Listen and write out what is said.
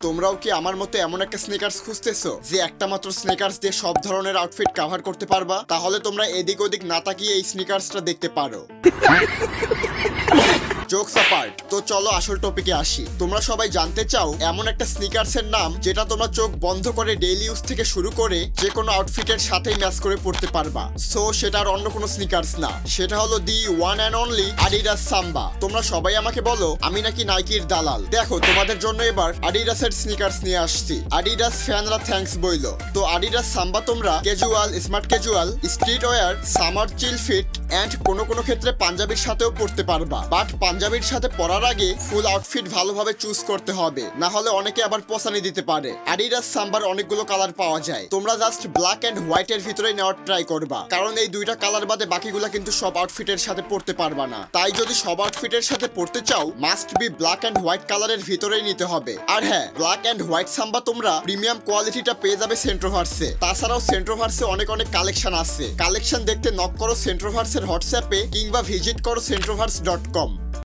তোমরাও কি আমার মতো এমন একটা স্নিকার্স খুঁজতেছো যে একটা মাত্র স্নিকার্স দিয়ে সব ধরনের আউটফিট কভার করতে পারবা? তাহলে তোমরা এদিক ওদিক না তাকিয়ে এই স্নিকার্সটা দেখতে পারো। জোকস অ্যাপার্ট, তো চলো আসল টপিকে আসি। তোমরা সবাই জানতে চাও এমন একটা স্নিকার্সের নাম যেটা তোমরা চোখ বন্ধ করে ডেইলি ইউজ থেকে শুরু করে যে কোনো আউটফিটের সাথেই ম্যাচ করে পড়তে পারবা। সো সেটা আর অন্য কোনো স্নিকার্স না, সেটা হলো the one and only Adidas Samba. তোমরা সবাই আমাকে বলো আমি নাকি নাইকির দালাল। দেখো তোমাদের জন্য এবার আডিডাসের স্নিকার্স নিয়ে আসছি। আডিডাস ফ্যানরা থ্যাঙ্কস বইলো। তো আডিডাস সাম্বা তোমরা casual, smart casual, street wear, summer chill fit and কোনো কোনো ক্ষেত্রে পাঞ্জাবির সাথেও পড়তে পারবা। বাট পাঞ্জাবির সাথে পরার আগে ফুল আউটফিট ভালোভাবে চুজ করতে হবে, না হলে অনেকে আবার পছানি দিতে পারে। আডিডাস সাম্বার অনেকগুলো কালার পাওয়া যায়, তোমরা জাস্ট ব্ল্যাক এন্ড হোয়াইট এর ভিতরে নেওয়ার ট্রাই করবা, কারণ এই দুইটা কালার বাদে বাকিগুলা কিন্তু সব আউটফিটের সাথে পড়তে পারবা না। তাই যদি সব আউটফিটের সাথে পড়তে চাও must be black and white কালারের ভিতরেই নিতে হবে। আর হ্যাঁ, ব্ল্যাক এন্ড হোয়াইট সাম্বা তোমরা প্রিমিয়াম কোয়ালিটিটা পেয়ে যাবে সেন্ট্রোভার্সে। তাছাড়াও সেন্ট্রোভার্সে অনেক অনেক কালেকশন আছে। কালেকশন দেখতে নক করো সেন্ট্রোভার্সের হোয়াটসঅ্যাপে কিংবা ভিজিট করো centroverse.com।